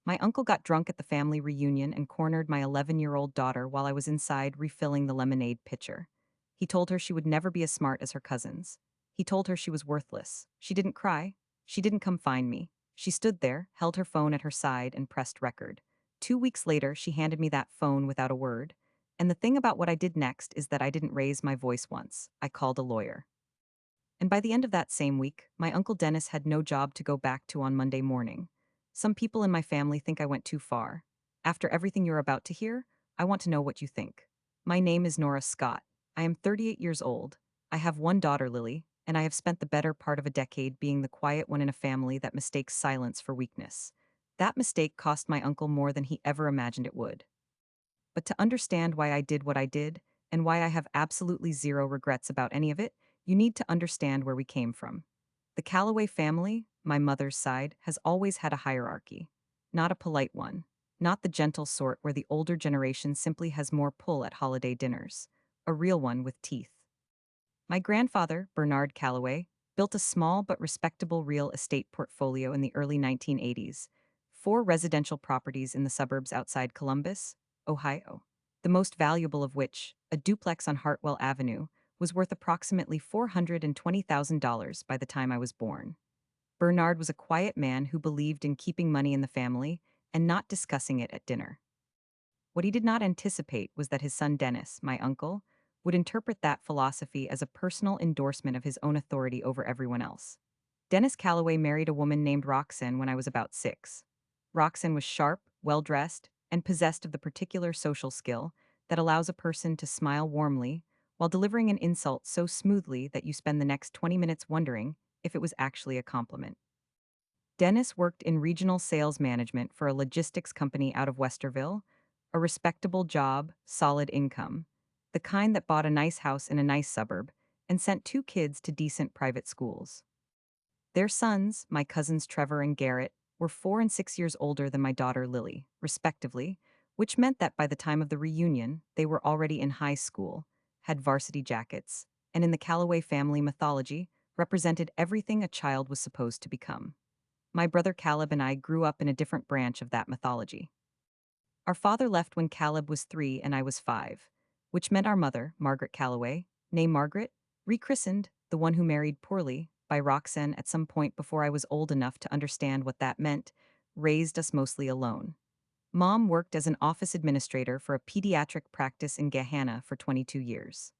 My uncle got drunk at the family reunion and cornered my 11-year-old daughter while I was inside refilling the lemonade pitcher. He told her she would never be as smart as her cousins. He told her she was worthless. She didn't cry. She didn't come find me. She stood there, held her phone at her side, and pressed record. 2 weeks later, she handed me that phone without a word. And the thing about what I did next is that I didn't raise my voice once. I called a lawyer. And by the end of that same week, my Uncle Dennis had no job to go back to on Monday morning. Some people in my family think I went too far. After everything you're about to hear, I want to know what you think. My name is Nora Scott. I am 38 years old. I have one daughter, Lily, and I have spent the better part of a decade being the quiet one in a family that mistakes silence for weakness. That mistake cost my uncle more than he ever imagined it would. But to understand why I did what I did, and why I have absolutely zero regrets about any of it, you need to understand where we came from. The Calloway family, my mother's side, has always had a hierarchy. Not a polite one. Not the gentle sort where the older generation simply has more pull at holiday dinners. A real one with teeth. My grandfather, Bernard Calloway, built a small but respectable real estate portfolio in the early 1980s, 4 residential properties in the suburbs outside Columbus, Ohio. The most valuable of which, a duplex on Hartwell Avenue, was worth approximately $420,000 by the time I was born. Bernard was a quiet man who believed in keeping money in the family and not discussing it at dinner. What he did not anticipate was that his son Dennis, my uncle, would interpret that philosophy as a personal endorsement of his own authority over everyone else. Dennis Calloway married a woman named Roxanne when I was about 6. Roxanne was sharp, well-dressed, and possessed of the particular social skill that allows a person to smile warmly while delivering an insult so smoothly that you spend the next 20 minutes wondering if it was actually a compliment. Dennis worked in regional sales management for a logistics company out of Westerville, a respectable job, solid income, the kind that bought a nice house in a nice suburb and sent 2 kids to decent private schools. Their sons, my cousins Trevor and Garrett, were 4 and 6 years older than my daughter Lily, respectively, which meant that by the time of the reunion, they were already in high school, had varsity jackets, and in the Calloway family mythology, represented everything a child was supposed to become. My brother Caleb and I grew up in a different branch of that mythology. Our father left when Caleb was 3 and I was 5, which meant our mother, Margaret Calloway, née Margaret, rechristened, the one who married poorly, by Roxanne at some point before I was old enough to understand what that meant, raised us mostly alone. Mom worked as an office administrator for a pediatric practice in Gahanna for 22 years.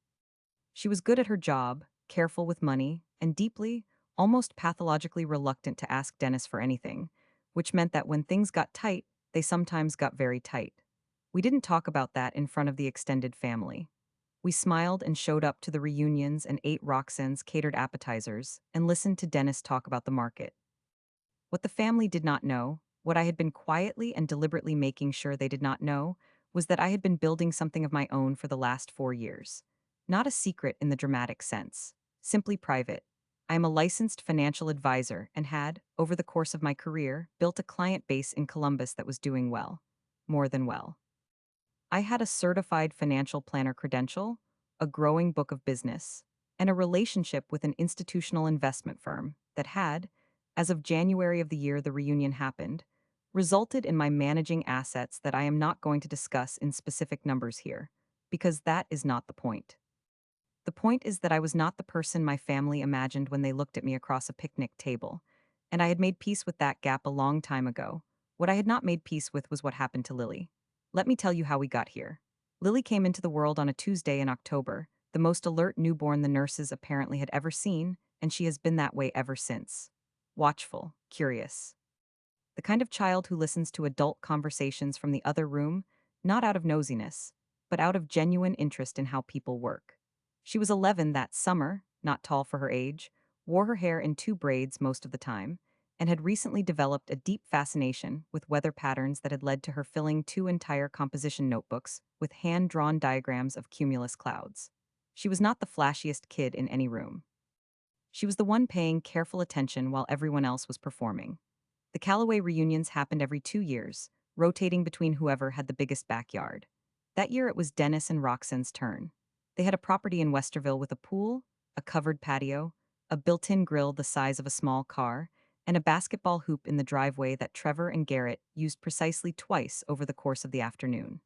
She was good at her job, careful with money, and deeply, almost pathologically reluctant to ask Dennis for anything, which meant that when things got tight, they sometimes got very tight. We didn't talk about that in front of the extended family. We smiled and showed up to the reunions and ate Roxanne's catered appetizers and listened to Dennis talk about the market. What the family did not know, what I had been quietly and deliberately making sure they did not know, was that I had been building something of my own for the last 4 years. Not a secret in the dramatic sense, simply private. I am a licensed financial advisor and had, over the course of my career, built a client base in Columbus that was doing well. More than well. I had a certified financial planner credential, a growing book of business, and a relationship with an institutional investment firm that had, as of January of the year the reunion happened, resulted in my managing assets that I am not going to discuss in specific numbers here, because that is not the point. The point is that I was not the person my family imagined when they looked at me across a picnic table, and I had made peace with that gap a long time ago. What I had not made peace with was what happened to Lily. Let me tell you how we got here. Lily came into the world on a Tuesday in October, the most alert newborn the nurses apparently had ever seen, and she has been that way ever since. Watchful, curious. The kind of child who listens to adult conversations from the other room, not out of nosiness, but out of genuine interest in how people work. She was 11 that summer, not tall for her age, wore her hair in 2 braids most of the time, and had recently developed a deep fascination with weather patterns that had led to her filling 2 entire composition notebooks with hand-drawn diagrams of cumulus clouds. She was not the flashiest kid in any room. She was the one paying careful attention while everyone else was performing. The Callaway reunions happened every 2 years, rotating between whoever had the biggest backyard. That year it was Dennis and Roxanne's turn. They had a property in Westerville with a pool, a covered patio, a built-in grill the size of a small car, and a basketball hoop in the driveway that Trevor and Garrett used precisely twice over the course of the afternoon.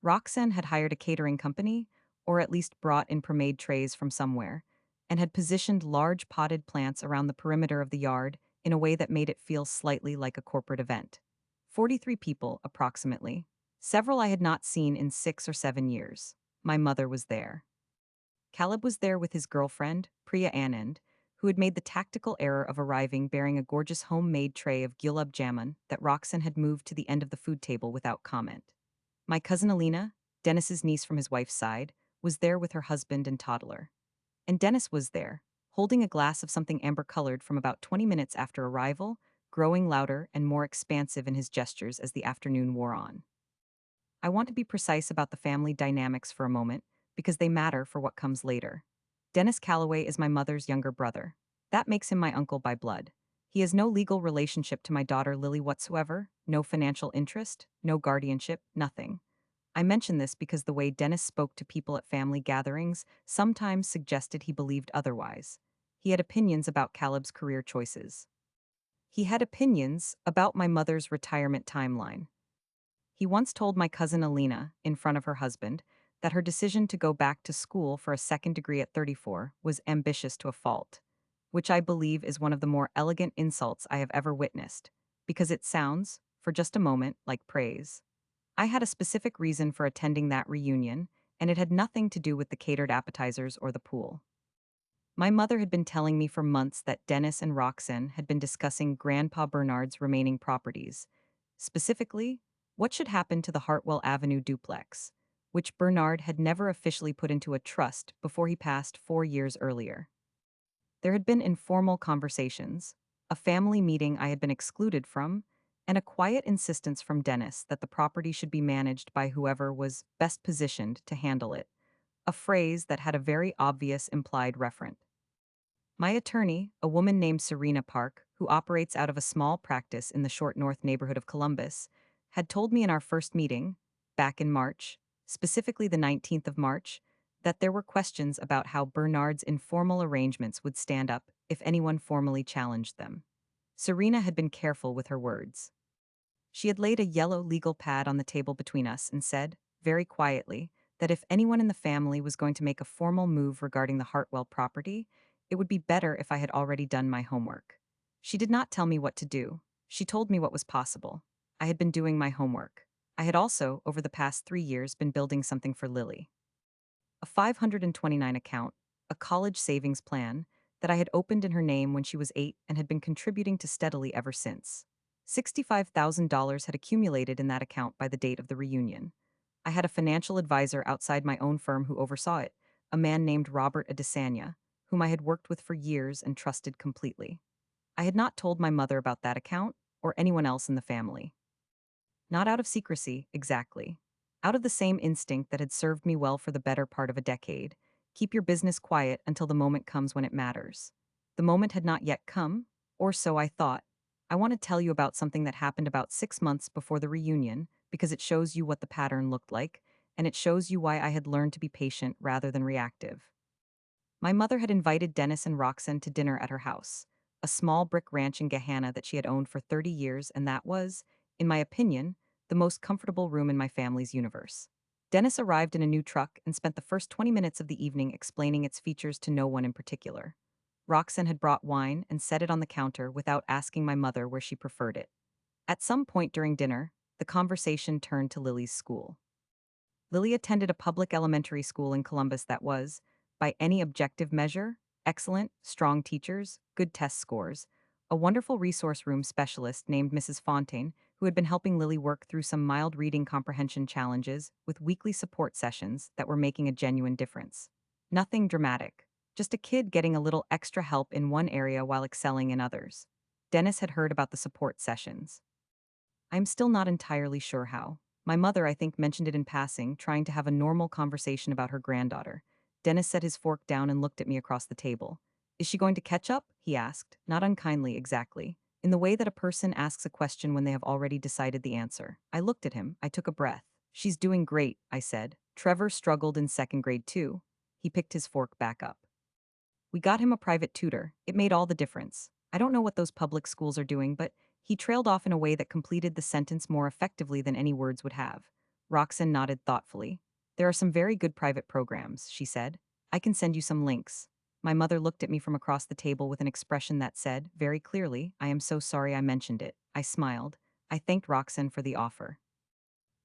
Roxanne had hired a catering company, or at least brought in pomade trays from somewhere, and had positioned large potted plants around the perimeter of the yard in a way that made it feel slightly like a corporate event. 43 people, approximately. Several I had not seen in 6 or 7 years. My mother was there. Caleb was there with his girlfriend, Priya Anand, who had made the tactical error of arriving bearing a gorgeous homemade tray of gulab jamun that Roxanne had moved to the end of the food table without comment. My cousin Alina, Dennis's niece from his wife's side, was there with her husband and toddler. And Dennis was there, holding a glass of something amber-colored from about 20 minutes after arrival, growing louder and more expansive in his gestures as the afternoon wore on. I want to be precise about the family dynamics for a moment, because they matter for what comes later. Dennis Calloway is my mother's younger brother. That makes him my uncle by blood. He has no legal relationship to my daughter Lily whatsoever, no financial interest, no guardianship, nothing. I mention this because the way Dennis spoke to people at family gatherings sometimes suggested he believed otherwise. He had opinions about Caleb's career choices. He had opinions about my mother's retirement timeline. He once told my cousin Alina, in front of her husband, that her decision to go back to school for a second degree at 34 was ambitious to a fault, which I believe is one of the more elegant insults I have ever witnessed, because it sounds, for just a moment, like praise. I had a specific reason for attending that reunion, and it had nothing to do with the catered appetizers or the pool. My mother had been telling me for months that Dennis and Roxanne had been discussing Grandpa Bernard's remaining properties. Specifically, what should happen to the Hartwell Avenue duplex, which Bernard had never officially put into a trust before he passed 4 years earlier. There had been informal conversations, a family meeting I had been excluded from, and a quiet insistence from Dennis that the property should be managed by whoever was best positioned to handle it, a phrase that had a very obvious implied referent. My attorney, a woman named Serena Park, who operates out of a small practice in the Short North neighborhood of Columbus, had told me in our first meeting, back in March, specifically the 19th of March, that there were questions about how Bernard's informal arrangements would stand up if anyone formally challenged them. Serena had been careful with her words. She had laid a yellow legal pad on the table between us and said, very quietly, that if anyone in the family was going to make a formal move regarding the Hartwell property, it would be better if I had already done my homework. She did not tell me what to do. She told me what was possible. I had been doing my homework. I had also, over the past 3 years, been building something for Lily. A 529 account, a college savings plan, that I had opened in her name when she was 8 and had been contributing to steadily ever since. $65,000 had accumulated in that account by the date of the reunion. I had a financial advisor outside my own firm who oversaw it, a man named Robert Adesanya, whom I had worked with for years and trusted completely. I had not told my mother about that account, or anyone else in the family. Not out of secrecy, exactly. Out of the same instinct that had served me well for the better part of a decade. Keep your business quiet until the moment comes when it matters. The moment had not yet come, or so I thought. I want to tell you about something that happened about 6 months before the reunion, because it shows you what the pattern looked like, and it shows you why I had learned to be patient rather than reactive. My mother had invited Dennis and Roxanne to dinner at her house, a small brick ranch in Gahanna that she had owned for 30 years, and that was, in my opinion, the most comfortable room in my family's universe. Dennis arrived in a new truck and spent the first 20 minutes of the evening explaining its features to no one in particular. Roxanne had brought wine and set it on the counter without asking my mother where she preferred it. At some point during dinner, the conversation turned to Lily's school. Lily attended a public elementary school in Columbus that was, by any objective measure, excellent, strong teachers, good test scores, a wonderful resource room specialist named Mrs. Fontaine, who had been helping Lily work through some mild reading comprehension challenges with weekly support sessions that were making a genuine difference. Nothing dramatic, just a kid getting a little extra help in one area while excelling in others. Dennis had heard about the support sessions. I'm still not entirely sure how. My mother, I think, mentioned it in passing, trying to have a normal conversation about her granddaughter. Dennis set his fork down and looked at me across the table. Is she going to catch up? He asked, not unkindly exactly, in the way that a person asks a question when they have already decided the answer. I looked at him, I took a breath. She's doing great, I said. Trevor struggled in second grade too. He picked his fork back up. We got him a private tutor. It made all the difference. I don't know what those public schools are doing, but he trailed off in a way that completed the sentence more effectively than any words would have. Roxanne nodded thoughtfully. There are some very good private programs, she said. I can send you some links. My mother looked at me from across the table with an expression that said, very clearly, I am so sorry I mentioned it. I smiled. I thanked Roxanne for the offer.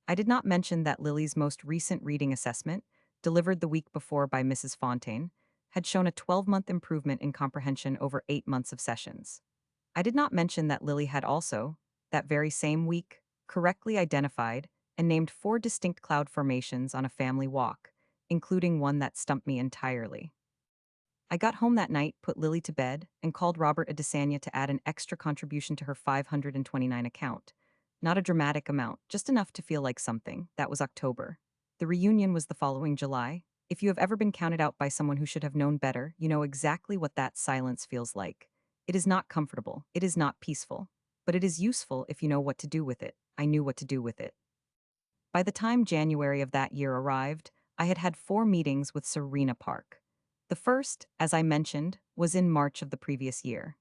I did not mention that Lily's most recent reading assessment, delivered the week before by Mrs. Fontaine, had shown a 12-month improvement in comprehension over 8 months of sessions. I did not mention that Lily had also, that very same week, correctly identified and named 4 distinct cloud formations on a family walk, including one that stumped me entirely. I got home that night, put Lily to bed, and called Robert Adesanya to add an extra contribution to her 529 account. Not a dramatic amount, just enough to feel like something. That was October. The reunion was the following July. If you have ever been counted out by someone who should have known better, you know exactly what that silence feels like. It is not comfortable, it is not peaceful, but it is useful if you know what to do with it. I knew what to do with it. By the time January of that year arrived, I had had 4 meetings with Serena Park. The first, as I mentioned, was in March of the previous year.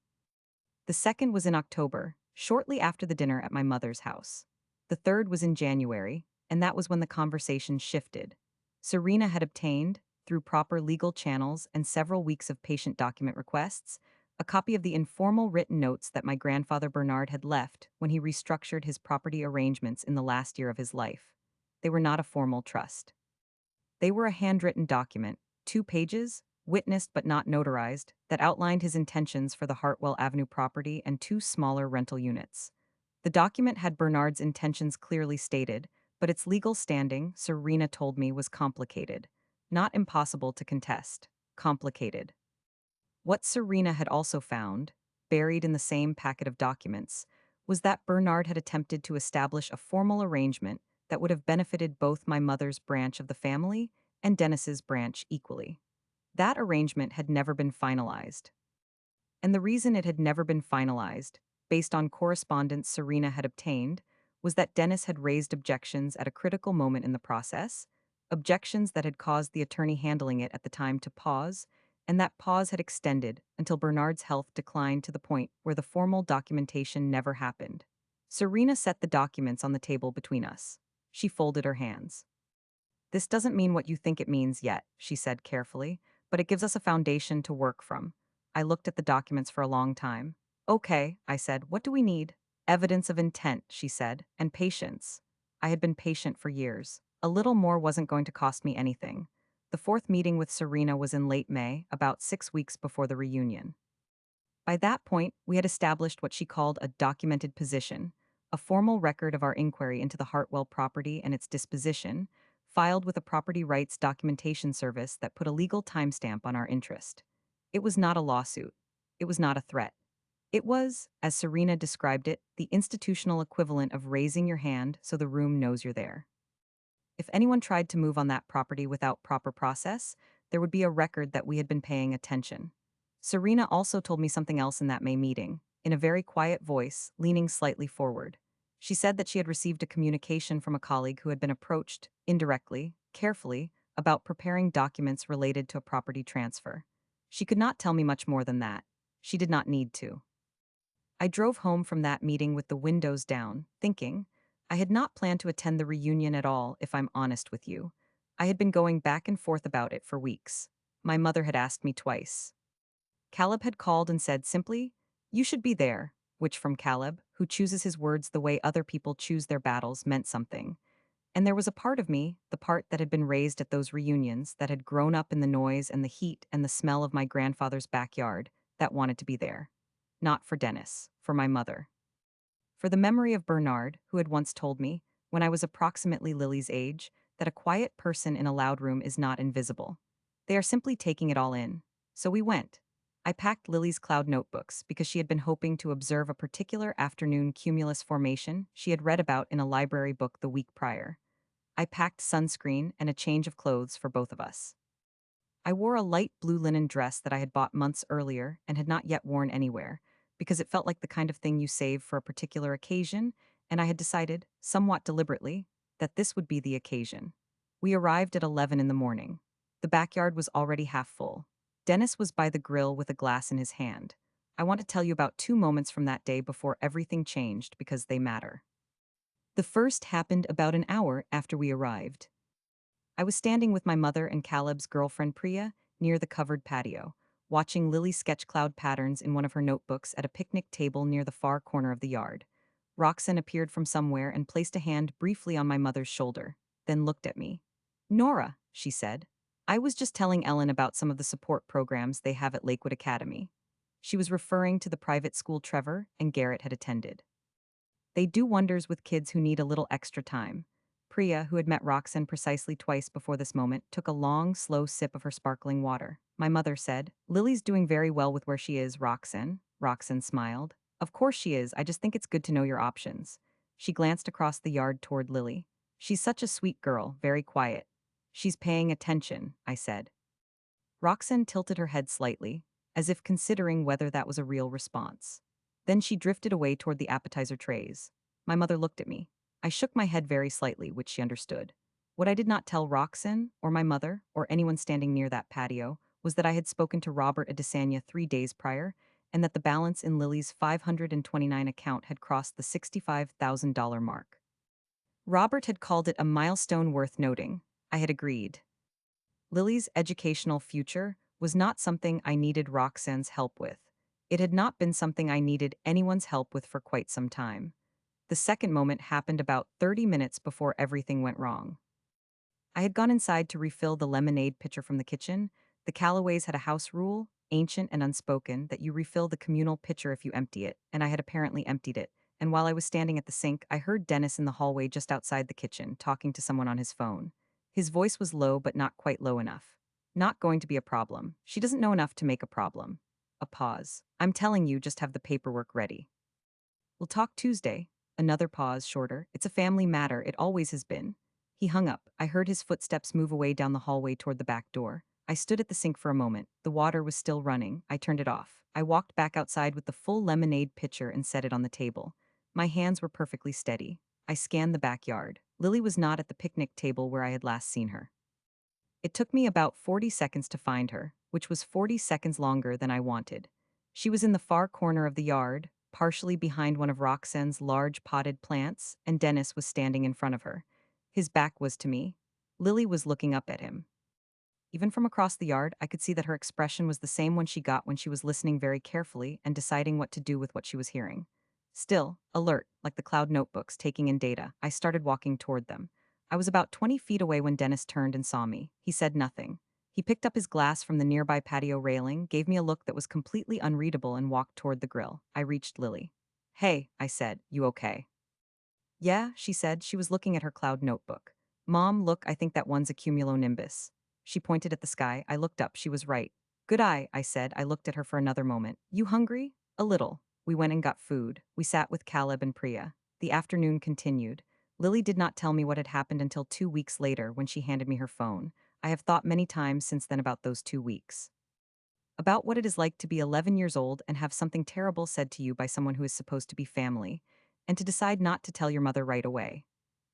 The second was in October, shortly after the dinner at my mother's house. The third was in January, and that was when the conversation shifted. Serena had obtained, through proper legal channels and several weeks of patient document requests, a copy of the informal written notes that my grandfather Bernard had left when he restructured his property arrangements in the last year of his life. They were not a formal trust. They were a handwritten document, 2 pages, witnessed but not notarized, that outlined his intentions for the Hartwell Avenue property and 2 smaller rental units. The document had Bernard's intentions clearly stated, but its legal standing, Serena told me, was complicated. Not impossible to contest. Complicated. What Serena had also found, buried in the same packet of documents, was that Bernard had attempted to establish a formal arrangement that would have benefited both my mother's branch of the family and Dennis's branch equally. That arrangement had never been finalized. And the reason it had never been finalized, based on correspondence Serena had obtained, was that Dennis had raised objections at a critical moment in the process, objections that had caused the attorney handling it at the time to pause, and that pause had extended until Bernard's health declined to the point where the formal documentation never happened. Serena set the documents on the table between us. She folded her hands. This doesn't mean what you think it means yet, she said carefully, but it gives us a foundation to work from. I looked at the documents for a long time. Okay, I said, what do we need? Evidence of intent, she said, and patience. I had been patient for years. A little more wasn't going to cost me anything. The fourth meeting with Serena was in late May, about 6 weeks before the reunion. By that point, we had established what she called a documented position, a formal record of our inquiry into the Hartwell property and its disposition, filed with a property rights documentation service that put a legal timestamp on our interest. It was not a lawsuit. It was not a threat. It was, as Serena described it, the institutional equivalent of raising your hand so the room knows you're there. If anyone tried to move on that property without proper process, there would be a record that we had been paying attention. Serena also told me something else in that May meeting, in a very quiet voice, leaning slightly forward. She said that she had received a communication from a colleague who had been approached, indirectly, carefully, about preparing documents related to a property transfer. She could not tell me much more than that. She did not need to. I drove home from that meeting with the windows down, thinking, I had not planned to attend the reunion at all, if I'm honest with you. I had been going back and forth about it for weeks. My mother had asked me twice. Caleb had called and said simply, you should be there, which from Caleb, who chooses his words the way other people choose their battles, meant something. And there was a part of me, the part that had been raised at those reunions, that had grown up in the noise and the heat and the smell of my grandfather's backyard, that wanted to be there. Not for Dennis, for my mother. For the memory of Bernard, who had once told me, when I was approximately Lily's age, that a quiet person in a loud room is not invisible. They are simply taking it all in. So we went. I packed Lily's cloud notebooks because she had been hoping to observe a particular afternoon cumulus formation she had read about in a library book the week prior. I packed sunscreen and a change of clothes for both of us. I wore a light blue linen dress that I had bought months earlier and had not yet worn anywhere, because it felt like the kind of thing you save for a particular occasion, and I had decided, somewhat deliberately, that this would be the occasion. We arrived at 11 in the morning. The backyard was already half full. Dennis was by the grill with a glass in his hand. I want to tell you about two moments from that day before everything changed because they matter. The first happened about an hour after we arrived. I was standing with my mother and Caleb's girlfriend Priya near the covered patio, watching Lily sketch cloud patterns in one of her notebooks at a picnic table near the far corner of the yard. Roxanne appeared from somewhere and placed a hand briefly on my mother's shoulder, then looked at me. Nora, she said. I was just telling Ellen about some of the support programs they have at Lakewood Academy. She was referring to the private school Trevor and Garrett had attended. They do wonders with kids who need a little extra time. Priya, who had met Roxanne precisely twice before this moment, took a long, slow sip of her sparkling water. My mother said, Lily's doing very well with where she is, Roxanne. Roxanne smiled. Of course she is, I just think it's good to know your options. She glanced across the yard toward Lily. She's such a sweet girl, very quiet. She's paying attention, I said. Roxanne tilted her head slightly, as if considering whether that was a real response. Then she drifted away toward the appetizer trays. My mother looked at me. I shook my head very slightly, which she understood. What I did not tell Roxanne, or my mother, or anyone standing near that patio, was that I had spoken to Robert Adesanya 3 days prior, and that the balance in Lily's 529 account had crossed the $65,000 mark. Robert had called it a milestone worth noting. I had agreed. Lily's educational future was not something I needed Roxanne's help with. It had not been something I needed anyone's help with for quite some time. The second moment happened about 30 minutes before everything went wrong. I had gone inside to refill the lemonade pitcher from the kitchen. The Callaways had a house rule, ancient and unspoken, that you refill the communal pitcher if you empty it, and I had apparently emptied it. And while I was standing at the sink, I heard Dennis in the hallway just outside the kitchen, talking to someone on his phone. His voice was low but not quite low enough. Not going to be a problem. She doesn't know enough to make a problem. A pause. I'm telling you, just have the paperwork ready. We'll talk Tuesday. Another pause, shorter. It's a family matter, it always has been. He hung up. I heard his footsteps move away down the hallway toward the back door. I stood at the sink for a moment. The water was still running. I turned it off. I walked back outside with the full lemonade pitcher and set it on the table. My hands were perfectly steady. I scanned the backyard. Lily was not at the picnic table where I had last seen her. It took me about 40 seconds to find her, which was 40 seconds longer than I wanted. She was in the far corner of the yard, partially behind one of Roxanne's large potted plants, and Dennis was standing in front of her. His back was to me. Lily was looking up at him. Even from across the yard, I could see that her expression was the same one she got when she was listening very carefully and deciding what to do with what she was hearing. Still, alert, like the cloud notebooks taking in data, I started walking toward them. I was about 20 feet away when Dennis turned and saw me. He said nothing. He picked up his glass from the nearby patio railing, gave me a look that was completely unreadable, and walked toward the grill. I reached Lily. Hey, I said, you okay? Yeah, she said. She was looking at her cloud notebook. Mom, look, I think that one's a cumulonimbus. She pointed at the sky. I looked up. She was right. Good eye, I said. I looked at her for another moment. You hungry? A little. We went and got food. We sat with Caleb and Priya. The afternoon continued. Lily did not tell me what had happened until 2 weeks later when she handed me her phone. I have thought many times since then about those 2 weeks. About what it is like to be 11 years old and have something terrible said to you by someone who is supposed to be family, and to decide not to tell your mother right away.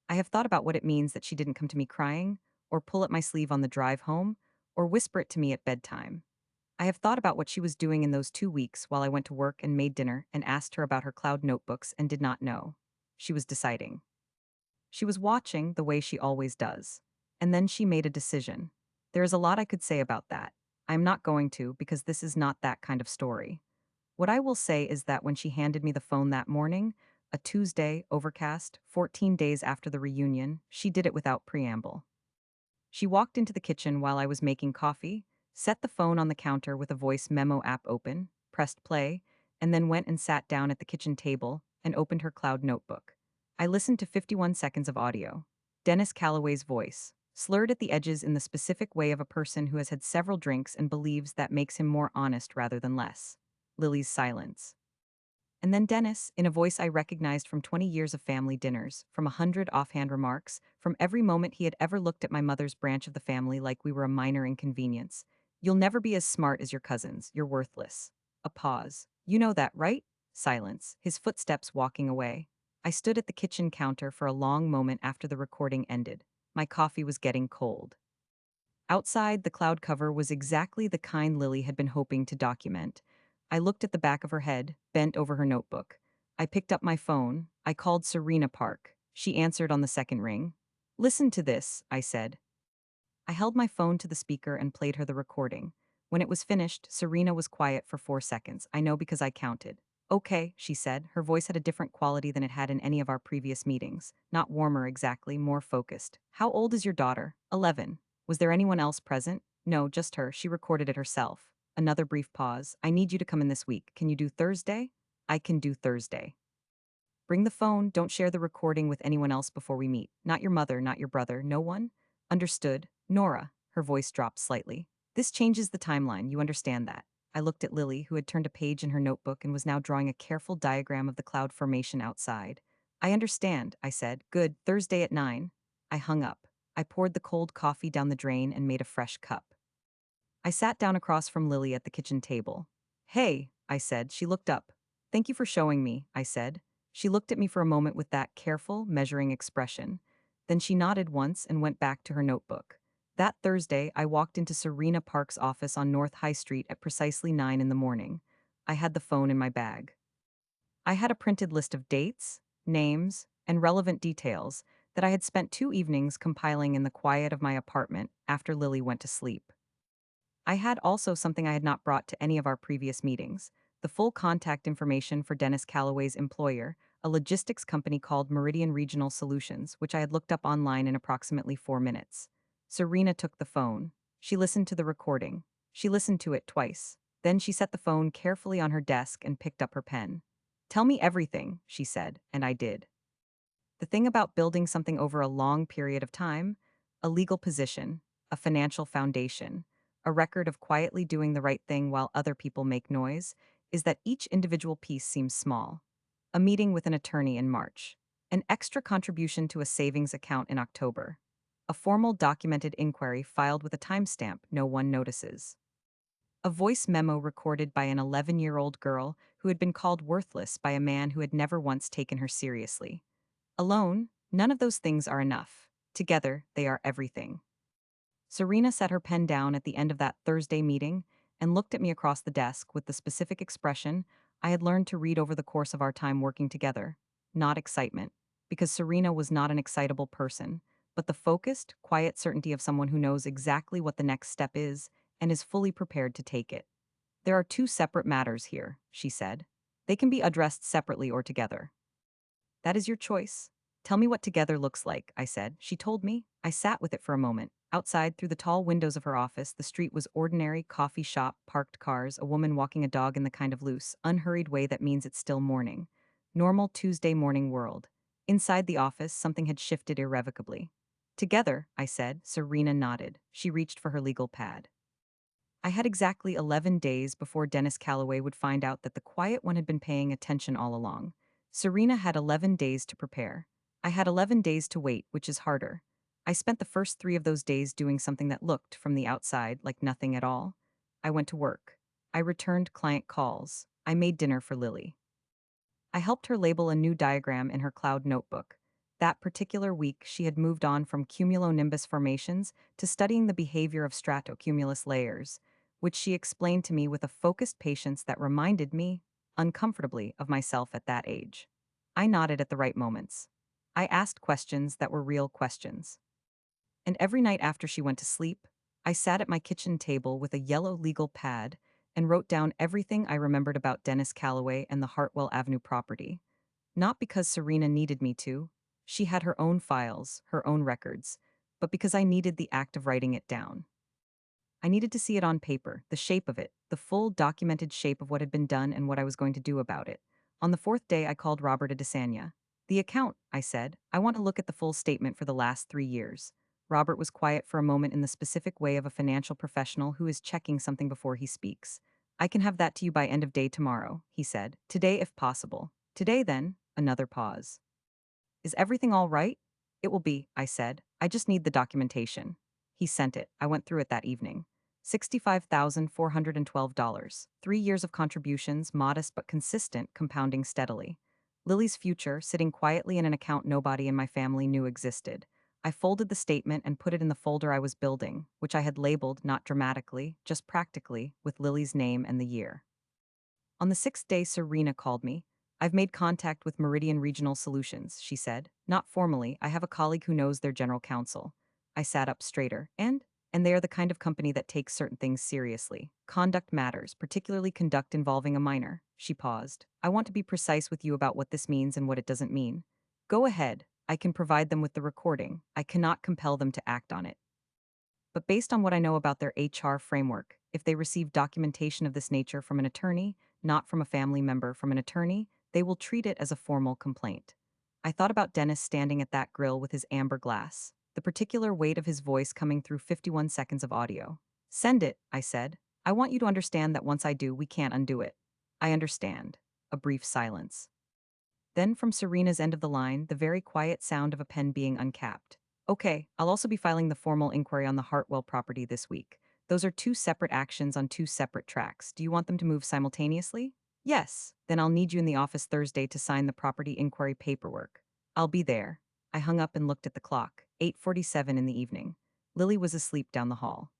I have thought about what it means that she didn't come to me crying, or pull at my sleeve on the drive home, or whisper it to me at bedtime. I have thought about what she was doing in those 2 weeks while I went to work and made dinner and asked her about her cloud notebooks and did not know. She was deciding. She was watching the way she always does. And then she made a decision. There is a lot I could say about that. I am not going to because this is not that kind of story. What I will say is that when she handed me the phone that morning, a Tuesday, overcast, 14 days after the reunion, she did it without preamble. She walked into the kitchen while I was making coffee, set the phone on the counter with a voice memo app open, pressed play, and then went and sat down at the kitchen table and opened her cloud notebook. I listened to 51 seconds of audio. Dennis Calloway's voice, slurred at the edges in the specific way of a person who has had several drinks and believes that makes him more honest rather than less. Lily's silence. And then Dennis, in a voice I recognized from 20 years of family dinners, from 100 offhand remarks, from every moment he had ever looked at my mother's branch of the family like we were a minor inconvenience. You'll never be as smart as your cousins. You're worthless. A pause. You know that, right? Silence. His footsteps walking away. I stood at the kitchen counter for a long moment after the recording ended. My coffee was getting cold. Outside, the cloud cover was exactly the kind Lily had been hoping to document. I looked at the back of her head, bent over her notebook. I picked up my phone. I called Serena Park. She answered on the second ring. Listen to this, I said. I held my phone to the speaker and played her the recording. When it was finished, Serena was quiet for 4 seconds. I know because I counted. Okay, she said. Her voice had a different quality than it had in any of our previous meetings. Not warmer exactly, more focused. How old is your daughter? 11. Was there anyone else present? No, just her. She recorded it herself. Another brief pause. I need you to come in this week. Can you do Thursday? I can do Thursday. Bring the phone, don't share the recording with anyone else before we meet. Not your mother, not your brother, no one? Understood. Nora. Her voice dropped slightly. This changes the timeline, you understand that. I looked at Lily, who had turned a page in her notebook and was now drawing a careful diagram of the cloud formation outside. I understand, I said. Good, Thursday at 9. I hung up. I poured the cold coffee down the drain and made a fresh cup. I sat down across from Lily at the kitchen table. Hey, I said. She looked up. Thank you for showing me, I said. She looked at me for a moment with that careful, measuring expression. Then she nodded once and went back to her notebook. That Thursday, I walked into Serena Park's office on North High Street at precisely 9 in the morning. I had the phone in my bag. I had a printed list of dates, names, and relevant details that I had spent 2 evenings compiling in the quiet of my apartment after Lily went to sleep. I had also something I had not brought to any of our previous meetings: the full contact information for Dennis Calloway's employer, a logistics company called Meridian Regional Solutions, which I had looked up online in approximately 4 minutes. Serena took the phone. She listened to the recording. She listened to it twice. Then she set the phone carefully on her desk and picked up her pen. Tell me everything, she said, and I did. The thing about building something over a long period of time, a legal position, a financial foundation, a record of quietly doing the right thing while other people make noise, is that each individual piece seems small. A meeting with an attorney in March, an extra contribution to a savings account in October, a formal documented inquiry filed with a timestamp no one notices. A voice memo recorded by an 11-year-old girl who had been called worthless by a man who had never once taken her seriously. Alone, none of those things are enough. Together, they are everything. Serena set her pen down at the end of that Thursday meeting and looked at me across the desk with the specific expression I had learned to read over the course of our time working together. Not excitement, because Serena was not an excitable person, but the focused, quiet certainty of someone who knows exactly what the next step is and is fully prepared to take it. There are two separate matters here, she said. They can be addressed separately or together. That is your choice. Tell me what together looks like, I said. She told me. I sat with it for a moment. Outside, through the tall windows of her office, the street was ordinary: coffee shop, parked cars, a woman walking a dog in the kind of loose, unhurried way that means it's still morning. Normal Tuesday morning world. Inside the office, something had shifted irrevocably. Together, I said. Serena nodded. She reached for her legal pad. I had exactly 11 days before Dennis Calloway would find out that the quiet one had been paying attention all along. Serena had 11 days to prepare. I had 11 days to wait, which is harder. I spent the first 3 of those days doing something that looked, from the outside, like nothing at all. I went to work. I returned client calls. I made dinner for Lily. I helped her label a new diagram in her cloud notebook. That particular week, she had moved on from cumulonimbus formations to studying the behavior of stratocumulus layers, which she explained to me with a focused patience that reminded me, uncomfortably, of myself at that age. I nodded at the right moments. I asked questions that were real questions. And every night after she went to sleep, I sat at my kitchen table with a yellow legal pad and wrote down everything I remembered about Dennis Calloway and the Hartwell Avenue property. Not because Serena needed me to. She had her own files, her own records, but because I needed the act of writing it down. I needed to see it on paper, the shape of it, the full documented shape of what had been done and what I was going to do about it. On the 4th day, I called Robert Adesanya. The account, I said. I want to look at the full statement for the last 3 years. Robert was quiet for a moment in the specific way of a financial professional who is checking something before he speaks. I can have that to you by end of day tomorrow, he said. Today if possible. Today then, another pause. Is everything all right? It will be, I said. I just need the documentation. He sent it. I went through it that evening. $65,412. 3 years of contributions, modest but consistent, compounding steadily. Lily's future, sitting quietly in an account nobody in my family knew existed. I folded the statement and put it in the folder I was building, which I had labeled, not dramatically, just practically, with Lily's name and the year. On the sixth day, Serena called me. I've made contact with Meridian Regional Solutions, she said. Not formally, I have a colleague who knows their general counsel. I sat up straighter. And they are the kind of company that takes certain things seriously. Conduct matters, particularly conduct involving a minor. She paused. I want to be precise with you about what this means and what it doesn't mean. Go ahead. I can provide them with the recording. I cannot compel them to act on it. But based on what I know about their HR framework, if they receive documentation of this nature from an attorney, not from a family member from an attorney, they will treat it as a formal complaint. I thought about Dennis standing at that grill with his amber glass, the particular weight of his voice coming through 51 seconds of audio. Send it, I said. I want you to understand that once I do, we can't undo it. I understand. A brief silence. Then from Serena's end of the line, the very quiet sound of a pen being uncapped. Okay, I'll also be filing the formal inquiry on the Hartwell property this week. Those are two separate actions on two separate tracks. Do you want them to move simultaneously? Yes. Then I'll need you in the office Thursday to sign the property inquiry paperwork. I'll be there. I hung up and looked at the clock. 8:47 in the evening. Lily was asleep down the hall.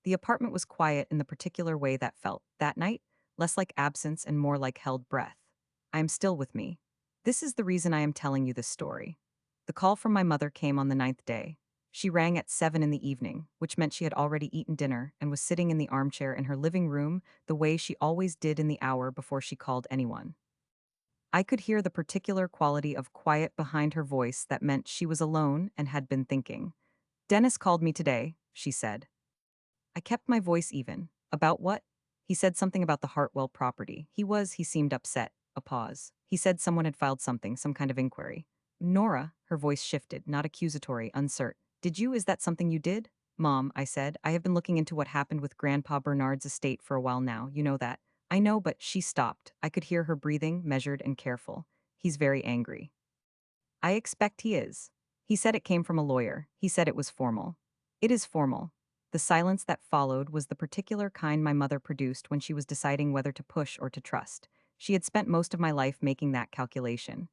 The apartment was quiet in the particular way that felt, that night, less like absence and more like held breath. I am still with me. This is the reason I am telling you this story. The call from my mother came on the ninth day. She rang at 7 in the evening, which meant she had already eaten dinner and was sitting in the armchair in her living room the way she always did in the hour before she called anyone. I could hear the particular quality of quiet behind her voice that meant she was alone and had been thinking. Dennis called me today, she said. I kept my voice even. About what? He said something about the Hartwell property. He seemed upset. A pause. He said someone had filed something, some kind of inquiry. Nora, her voice shifted, not accusatory, uncertain. Did you? Is that something you did? Mom, I said, I have been looking into what happened with Grandpa Bernard's estate for a while now, you know that. I know, but she stopped. I could hear her breathing, measured and careful. He's very angry. I expect he is. He said it came from a lawyer. He said it was formal. It is formal. The silence that followed was the particular kind my mother produced when she was deciding whether to push or to trust. She had spent most of my life making that calculation.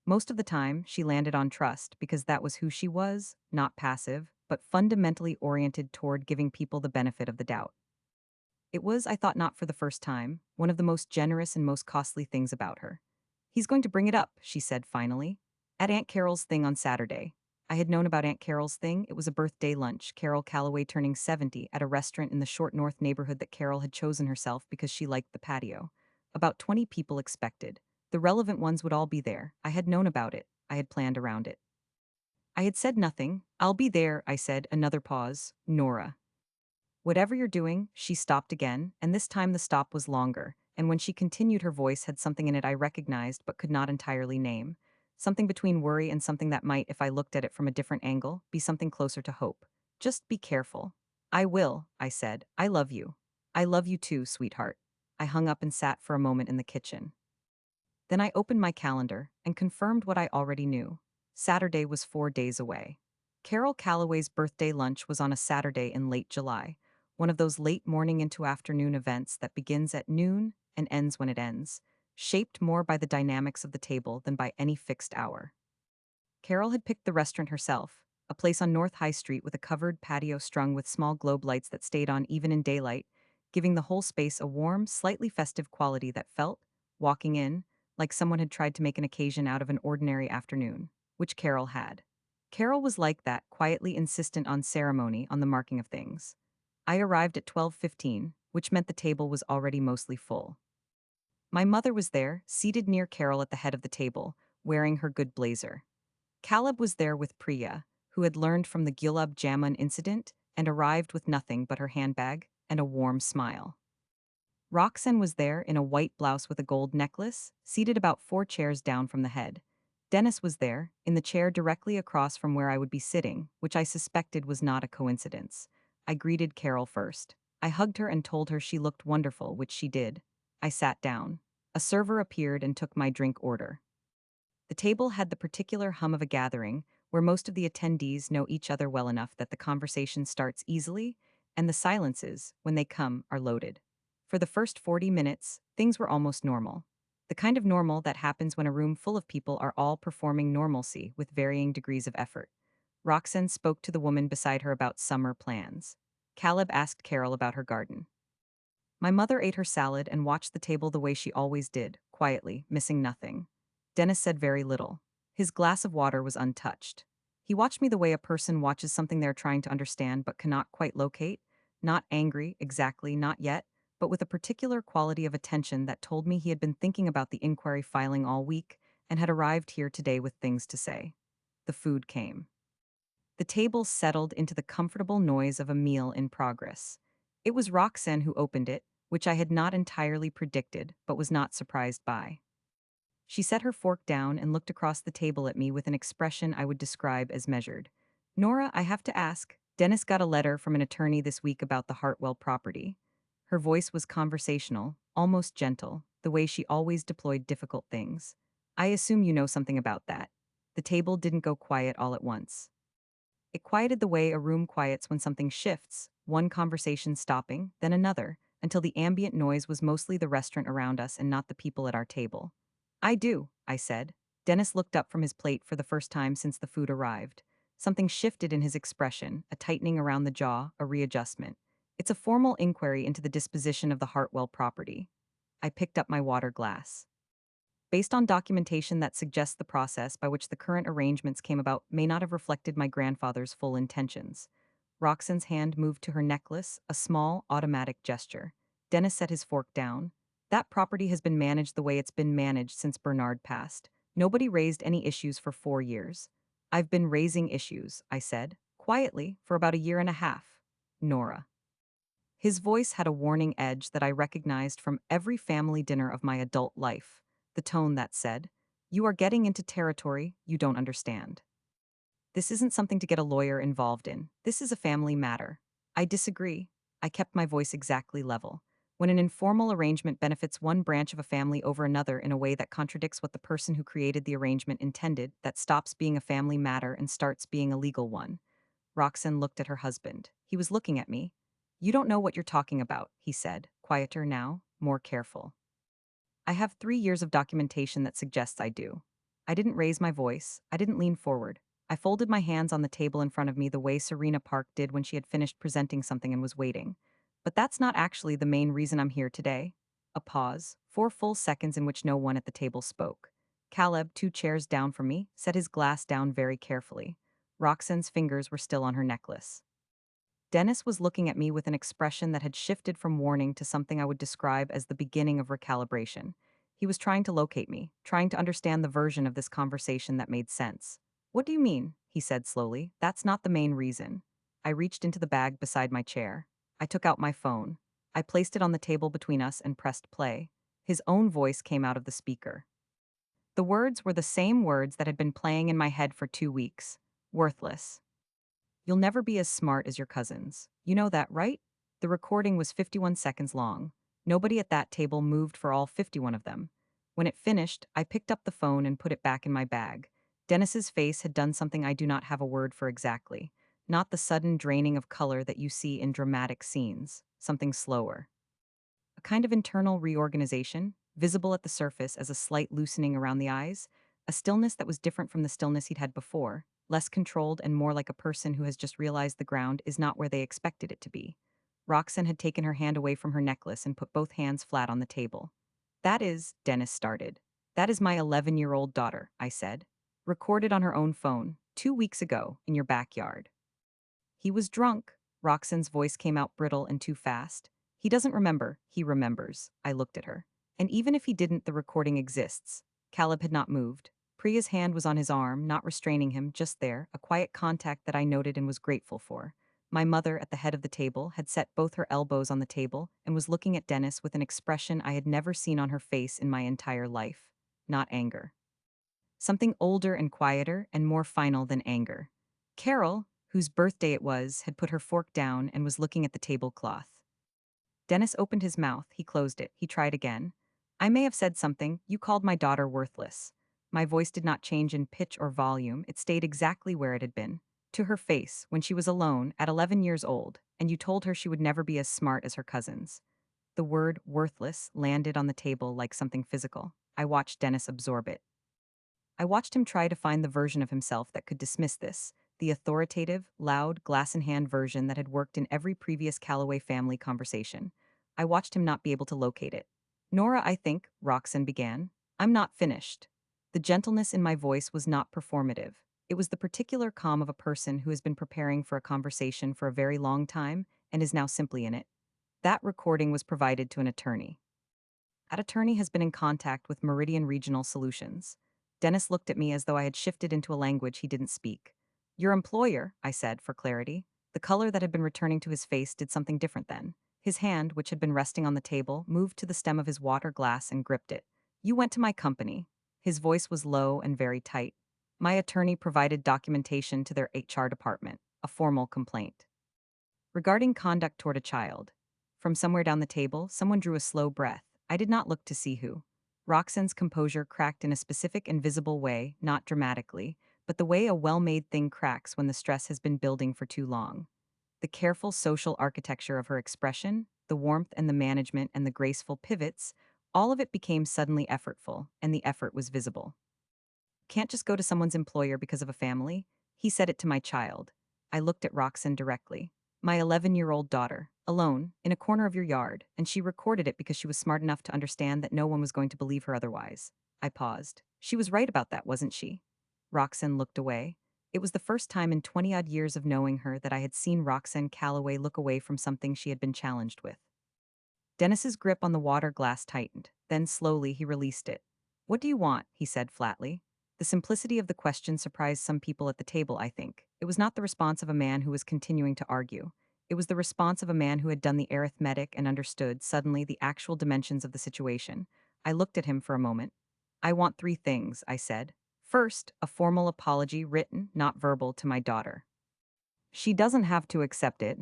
Most of the time, she landed on trust because that was who she was, not passive, but fundamentally oriented toward giving people the benefit of the doubt. It was, I thought not for the first time, one of the most generous and most costly things about her. He's going to bring it up, she said finally. At Aunt Carol's thing on Saturday. I had known about Aunt Carol's thing. It was a birthday lunch, Carol Calloway turning 70, at a restaurant in the Short North neighborhood that Carol had chosen herself because she liked the patio. About 20 people expected. The relevant ones would all be there. I had known about it. I had planned around it. I had said nothing. I'll be there, I said, another pause. Nora. Whatever you're doing, she stopped again, and this time the stop was longer, and when she continued her voice had something in it I recognized but could not entirely name. Something between worry and something that might, if I looked at it from a different angle, be something closer to hope. Just be careful. I will, I said. I love you. I love you too, sweetheart. I hung up and sat for a moment in the kitchen. Then I opened my calendar and confirmed what I already knew. Saturday was 4 days away. Carol Calloway's birthday lunch was on a Saturday in late July, one of those late morning into afternoon events that begins at noon and ends when it ends, shaped more by the dynamics of the table than by any fixed hour. Carol had picked the restaurant herself, a place on North High Street with a covered patio strung with small globe lights that stayed on even in daylight, giving the whole space a warm, slightly festive quality that felt, walking in, like someone had tried to make an occasion out of an ordinary afternoon, which Carol had. Carol was like that, quietly insistent on ceremony, on the marking of things. I arrived at 12:15, which meant the table was already mostly full. My mother was there, seated near Carol at the head of the table, wearing her good blazer. Caleb was there with Priya, who had learned from the Gilab Jamun incident and arrived with nothing but her handbag and a warm smile. Roxanne was there in a white blouse with a gold necklace, seated about 4 chairs down from the head. Dennis was there, in the chair directly across from where I would be sitting, which I suspected was not a coincidence. I greeted Carol first. I hugged her and told her she looked wonderful, which she did. I sat down. A server appeared and took my drink order. The table had the particular hum of a gathering, where most of the attendees know each other well enough that the conversation starts easily, and the silences, when they come, are loaded. For the first 40 minutes, things were almost normal. The kind of normal that happens when a room full of people are all performing normalcy with varying degrees of effort. Roxanne spoke to the woman beside her about summer plans. Caleb asked Carol about her garden. My mother ate her salad and watched the table the way she always did, quietly, missing nothing. Dennis said very little. His glass of water was untouched. He watched me the way a person watches something they're trying to understand but cannot quite locate, not angry, exactly, not yet, but with a particular quality of attention that told me he had been thinking about the inquiry filing all week and had arrived here today with things to say. The food came. The table settled into the comfortable noise of a meal in progress. It was Roxanne who opened it, which I had not entirely predicted, but was not surprised by. She set her fork down and looked across the table at me with an expression I would describe as measured. Nora, I have to ask, Dennis got a letter from an attorney this week about the Hartwell property. Her voice was conversational, almost gentle, the way she always deployed difficult things. I assume you know something about that. The table didn't go quiet all at once. It quieted the way a room quiets when something shifts, one conversation stopping, then another, until the ambient noise was mostly the restaurant around us and not the people at our table. I do, I said. Dennis looked up from his plate for the first time since the food arrived. Something shifted in his expression, a tightening around the jaw, a readjustment. It's a formal inquiry into the disposition of the Hartwell property. I picked up my water glass. Based on documentation that suggests the process by which the current arrangements came about may not have reflected my grandfather's full intentions. Roxanne's hand moved to her necklace, a small, automatic gesture. Dennis set his fork down. That property has been managed the way it's been managed since Bernard passed. Nobody raised any issues for 4 years. I've been raising issues, I said, quietly, for about a year and a half. Nora. His voice had a warning edge that I recognized from every family dinner of my adult life, the tone that said, "You are getting into territory you don't understand. This isn't something to get a lawyer involved in. This is a family matter." I disagree. I kept my voice exactly level. When an informal arrangement benefits one branch of a family over another in a way that contradicts what the person who created the arrangement intended, that stops being a family matter and starts being a legal one. Roxanne looked at her husband. He was looking at me. "You don't know what you're talking about," he said, quieter now, more careful. "I have 3 years of documentation that suggests I do." I didn't raise my voice. I didn't lean forward. I folded my hands on the table in front of me the way Serena Park did when she had finished presenting something and was waiting. "But that's not actually the main reason I'm here today." A pause, 4 full seconds in which no one at the table spoke. Caleb, 2 chairs down from me, set his glass down very carefully. Roxanne's fingers were still on her necklace. Dennis was looking at me with an expression that had shifted from warning to something I would describe as the beginning of recalibration. He was trying to locate me, trying to understand the version of this conversation that made sense. "What do you mean?" he said slowly. "That's not the main reason." I reached into the bag beside my chair. I took out my phone. I placed it on the table between us and pressed play. His own voice came out of the speaker. The words were the same words that had been playing in my head for 2 weeks. Worthless. "You'll never be as smart as your cousins. You know that, right?" The recording was 51 seconds long. Nobody at that table moved for all 51 of them. When it finished, I picked up the phone and put it back in my bag. Dennis's face had done something I do not have a word for exactly. Not the sudden draining of color that you see in dramatic scenes. Something slower. A kind of internal reorganization, visible at the surface as a slight loosening around the eyes, a stillness that was different from the stillness he'd had before, less controlled and more like a person who has just realized the ground is not where they expected it to be. Roxanne had taken her hand away from her necklace and put both hands flat on the table. "That is," Dennis started. "That is my 11-year-old daughter," I said. "Recorded on her own phone, 2 weeks ago, in your backyard." "He was drunk." Roxanne's voice came out brittle and too fast. "He doesn't remember, he remembers." I looked at her. "And even if he didn't, the recording exists." Caleb had not moved. Priya's hand was on his arm, not restraining him, just there, a quiet contact that I noted and was grateful for. My mother, at the head of the table, had set both her elbows on the table and was looking at Dennis with an expression I had never seen on her face in my entire life. Not anger. Something older and quieter and more final than anger. Carol, whose birthday it was, had put her fork down and was looking at the tablecloth. Dennis opened his mouth, he closed it, he tried again. "I may have said something, you called my daughter worthless." My voice did not change in pitch or volume, it stayed exactly where it had been. "To her face, when she was alone, at 11 years old, and you told her she would never be as smart as her cousins." The word worthless landed on the table like something physical. I watched Dennis absorb it. I watched him try to find the version of himself that could dismiss this, the authoritative, loud, glass-in-hand version that had worked in every previous Calloway family conversation. I watched him not be able to locate it. Nora, I think, Roxanne began. I'm not finished. The gentleness in my voice was not performative. It was the particular calm of a person who has been preparing for a conversation for a very long time and is now simply in it. That recording was provided to an attorney. That attorney has been in contact with Meridian Regional Solutions. Dennis looked at me as though I had shifted into a language he didn't speak. Your employer, I said, for clarity. The color that had been returning to his face did something different then. His hand, which had been resting on the table, moved to the stem of his water glass and gripped it. You went to my company. His voice was low and very tight. My attorney provided documentation to their HR department, a formal complaint. Regarding conduct toward a child. From somewhere down the table, someone drew a slow breath. I did not look to see who. Roxanne's composure cracked in a specific and visible way, not dramatically, but the way a well-made thing cracks when the stress has been building for too long. The careful social architecture of her expression, the warmth and the management and the graceful pivots, all of it became suddenly effortful, and the effort was visible. Can't just go to someone's employer because of a family. He said it to my child. I looked at Roxanne directly. My 11-year-old daughter, alone, in a corner of your yard, and she recorded it because she was smart enough to understand that no one was going to believe her otherwise. I paused. She was right about that, wasn't she? Roxanne looked away. It was the first time in 20-odd years of knowing her that I had seen Roxanne Calloway look away from something she had been challenged with. Dennis's grip on the water glass tightened. Then slowly he released it. What do you want? He said flatly. The simplicity of the question surprised some people at the table, I think. It was not the response of a man who was continuing to argue. It was the response of a man who had done the arithmetic and understood, suddenly, the actual dimensions of the situation. I looked at him for a moment. I want three things, I said. First, a formal apology, written, not verbal, to my daughter. She doesn't have to accept it.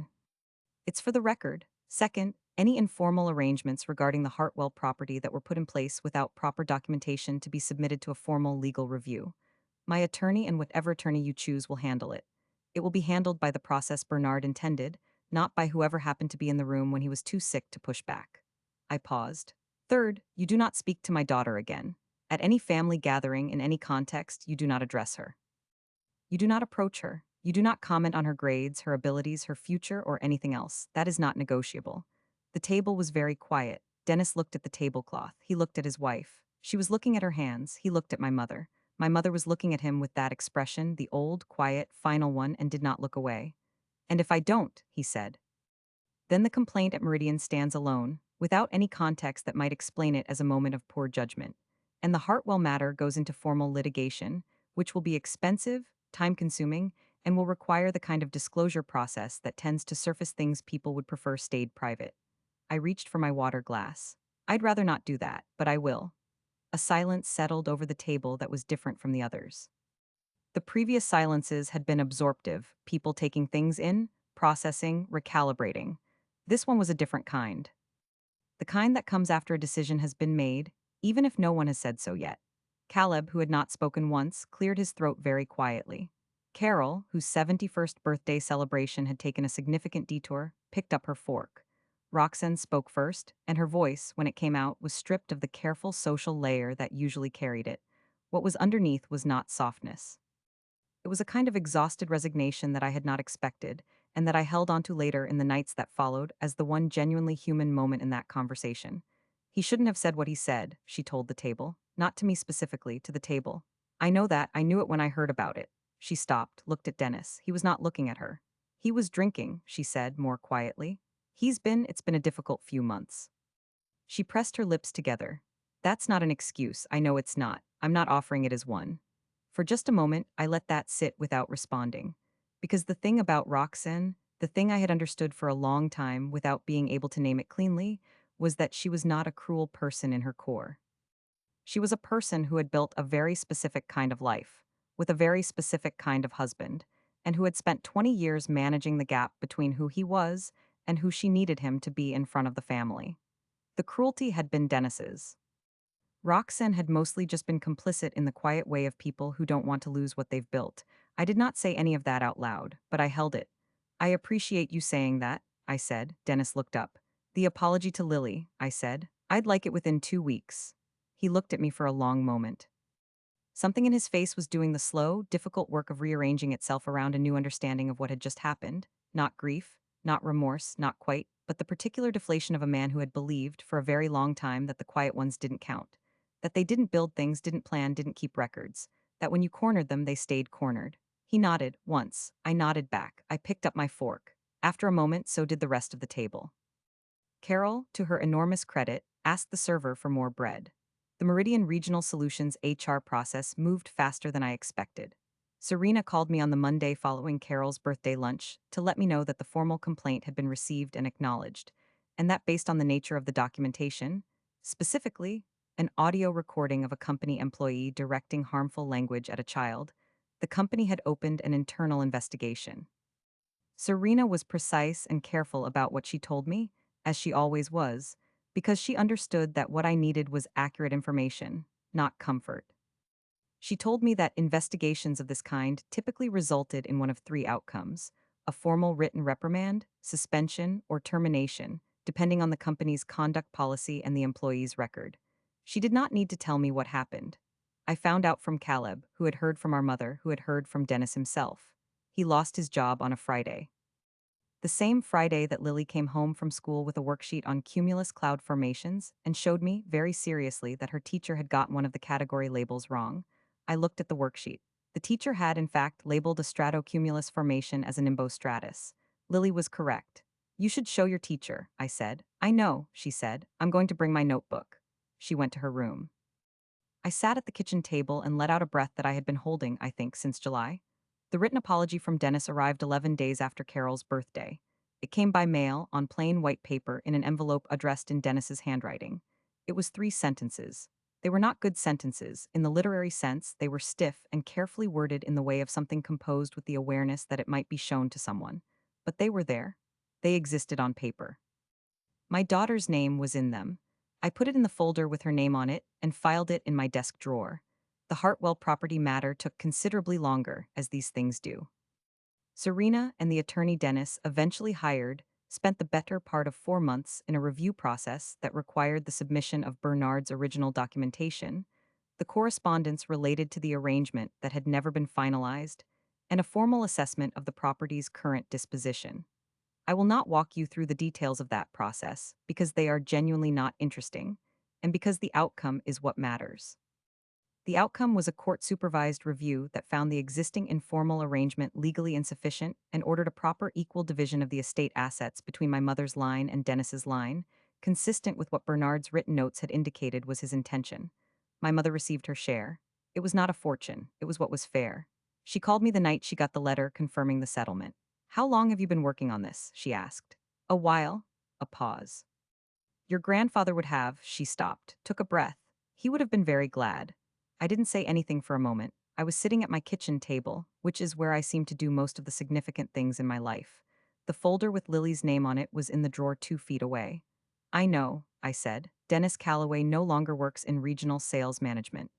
It's for the record. Second, any informal arrangements regarding the Hartwell property that were put in place without proper documentation to be submitted to a formal legal review. My attorney and whatever attorney you choose will handle it. It will be handled by the process Bernard intended, not by whoever happened to be in the room when he was too sick to push back. I paused. Third, you do not speak to my daughter again. At any family gathering, in any context, you do not address her. You do not approach her. You do not comment on her grades, her abilities, her future, or anything else. That is not negotiable. The table was very quiet. Dennis looked at the tablecloth. He looked at his wife. She was looking at her hands. He looked at my mother. My mother was looking at him with that expression, the old, quiet, final one, and did not look away. And if I don't, he said. Then the complaint at Meridian stands alone, without any context that might explain it as a moment of poor judgment. And the Hartwell matter goes into formal litigation, which will be expensive, time-consuming, and will require the kind of disclosure process that tends to surface things people would prefer stayed private. I reached for my water glass. I'd rather not do that, but I will. A silence settled over the table that was different from the others. The previous silences had been absorptive, people taking things in, processing, recalibrating. This one was a different kind. The kind that comes after a decision has been made, even if no one has said so yet. Caleb, who had not spoken once, cleared his throat very quietly. Carol, whose 71st birthday celebration had taken a significant detour, picked up her fork. Roxanne spoke first, and her voice, when it came out, was stripped of the careful social layer that usually carried it. What was underneath was not softness. It was a kind of exhausted resignation that I had not expected, and that I held onto later in the nights that followed as the one genuinely human moment in that conversation. He shouldn't have said what he said, she told the table. Not to me specifically, to the table. I know that, I knew it when I heard about it. She stopped, looked at Dennis. He was not looking at her. He was drinking, she said more quietly. It's been a difficult few months. She pressed her lips together. That's not an excuse, I know it's not. I'm not offering it as one. For just a moment, I let that sit without responding. Because the thing about Roxanne, the thing I had understood for a long time without being able to name it cleanly, was that she was not a cruel person in her core. She was a person who had built a very specific kind of life, with a very specific kind of husband, and who had spent 20 years managing the gap between who he was and who she needed him to be in front of the family. The cruelty had been Dennis's. Roxanne had mostly just been complicit in the quiet way of people who don't want to lose what they've built. I did not say any of that out loud, but I held it. I appreciate you saying that, I said. Dennis looked up. The apology to Lily, I said. I'd like it within 2 weeks. He looked at me for a long moment. Something in his face was doing the slow, difficult work of rearranging itself around a new understanding of what had just happened. Not grief, not remorse, not quite but the particular deflation of a man who had believed for a very long time that the quiet ones didn't count, that they didn't build things, didn't plan, didn't keep records, that when you cornered them, they stayed cornered. He nodded once. I nodded back. I picked up my fork. After a moment, so did the rest of the table. Carol, to her enormous credit, asked the server for more bread. The Meridian Regional Solutions HR process moved faster than I expected. Serena called me on the Monday following Carol's birthday lunch to let me know that the formal complaint had been received and acknowledged, and that based on the nature of the documentation, specifically, an audio recording of a company employee directing harmful language at a child, the company had opened an internal investigation. Serena was precise and careful about what she told me, as she always was, because she understood that what I needed was accurate information, not comfort. She told me that investigations of this kind typically resulted in one of three outcomes: a formal written reprimand, suspension, or termination, depending on the company's conduct policy and the employee's record. She did not need to tell me what happened. I found out from Caleb, who had heard from our mother, who had heard from Dennis himself. He lost his job on a Friday. The same Friday that Lily came home from school with a worksheet on cumulus cloud formations and showed me, very seriously, that her teacher had got one of the category labels wrong. I looked at the worksheet. The teacher had, in fact, labeled a stratocumulus formation as a nimbostratus. Lily was correct. You should show your teacher, I said. I know, she said. I'm going to bring my notebook. She went to her room. I sat at the kitchen table and let out a breath that I had been holding, I think, since July. The written apology from Dennis arrived 11 days after Carol's birthday. It came by mail, on plain white paper, in an envelope addressed in Dennis's handwriting. It was 3 sentences. They were not good sentences. In the literary sense, they were stiff and carefully worded in the way of something composed with the awareness that it might be shown to someone. But they were there. They existed on paper. My daughter's name was in them. I put it in the folder with her name on it and filed it in my desk drawer. The Hartwell property matter took considerably longer, as these things do. Serena and the attorney Dennis, eventually hired, spent the better part of 4 months in a review process that required the submission of Bernard's original documentation, the correspondence related to the arrangement that had never been finalized, and a formal assessment of the property's current disposition. I will not walk you through the details of that process because they are genuinely not interesting, and because the outcome is what matters. The outcome was a court-supervised review that found the existing informal arrangement legally insufficient and ordered a proper equal division of the estate assets between my mother's line and Dennis's line, consistent with what Bernard's written notes had indicated was his intention. My mother received her share. It was not a fortune, it was what was fair. She called me the night she got the letter confirming the settlement. "How long have you been working on this?" she asked. "A while." A pause. "Your grandfather would have," she stopped, took a breath. "He would have been very glad." I didn't say anything for a moment. I was sitting at my kitchen table, which is where I seem to do most of the significant things in my life. The folder with Lily's name on it was in the drawer 2 feet away. "I know," I said. "Dennis Calloway no longer works in regional sales management."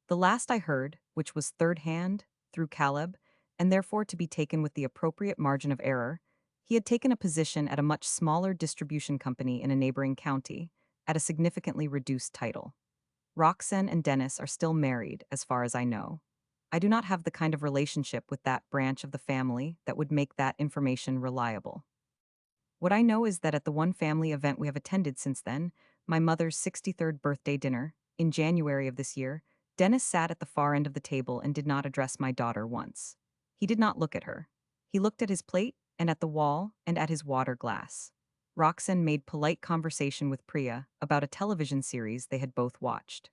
The last I heard, which was third hand, through Caleb, and therefore to be taken with the appropriate margin of error, he had taken a position at a much smaller distribution company in a neighboring county, at a significantly reduced title. Roxanne and Dennis are still married, as far as I know. I do not have the kind of relationship with that branch of the family that would make that information reliable. What I know is that at the one family event we have attended since then, my mother's 63rd birthday dinner, in January of this year, Dennis sat at the far end of the table and did not address my daughter once. He did not look at her. He looked at his plate, and at the wall, and at his water glass. Roxanne made polite conversation with Priya about a television series they had both watched.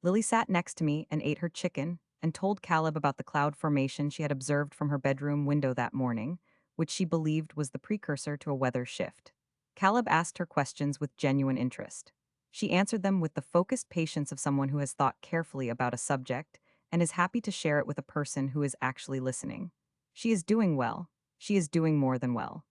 Lily sat next to me and ate her chicken and told Caleb about the cloud formation she had observed from her bedroom window that morning, which she believed was the precursor to a weather shift. Caleb asked her questions with genuine interest. She answered them with the focused patience of someone who has thought carefully about a subject and is happy to share it with a person who is actually listening. She is doing well. She is doing more than well.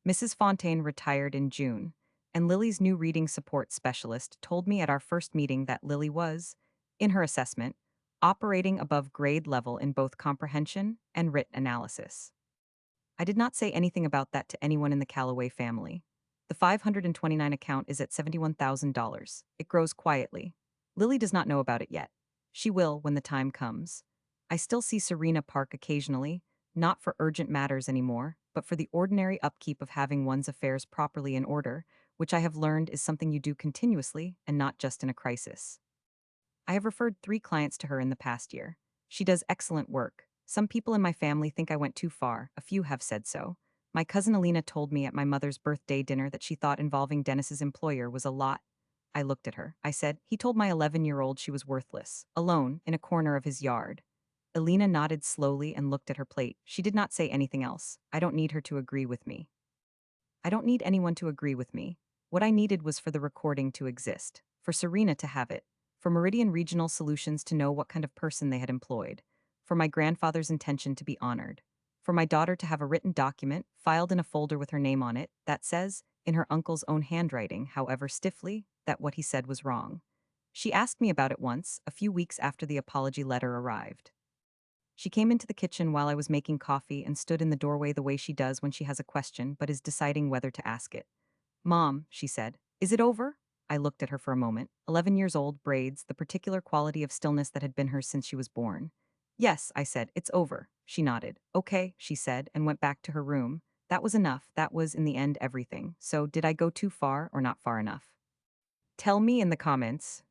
Mrs. Fontaine retired in June, and Lily's new reading support specialist told me at our first meeting that Lily was, in her assessment, operating above grade level in both comprehension and writ analysis. I did not say anything about that to anyone in the Calloway family. The 529 account is at $71,000. It grows quietly. Lily does not know about it yet. She will when the time comes. I still see Serena Park occasionally, not for urgent matters anymore, but for the ordinary upkeep of having one's affairs properly in order, which I have learned is something you do continuously and not just in a crisis. I have referred 3 clients to her in the past year. She does excellent work. Some people in my family think I went too far, a few have said so. My cousin Alina told me at my mother's birthday dinner that she thought involving Dennis's employer was a lot. I looked at her. I said, he told my 11-year-old she was worthless, alone, in a corner of his yard. Alina nodded slowly and looked at her plate. She did not say anything else. I don't need her to agree with me. I don't need anyone to agree with me. What I needed was for the recording to exist, for Serena to have it, for Meridian Regional Solutions to know what kind of person they had employed, for my grandfather's intention to be honored, for my daughter to have a written document filed in a folder with her name on it that says, in her uncle's own handwriting, however stiffly, that what he said was wrong. She asked me about it once, a few weeks after the apology letter arrived. She came into the kitchen while I was making coffee and stood in the doorway the way she does when she has a question but is deciding whether to ask it. Mom, she said, is it over? I looked at her for a moment. 11 years old, braids, the particular quality of stillness that had been hers since she was born. Yes, I said, it's over. She nodded. Okay, she said, and went back to her room. That was enough. That was, in the end, everything. So, did I go too far or not far enough? Tell me in the comments.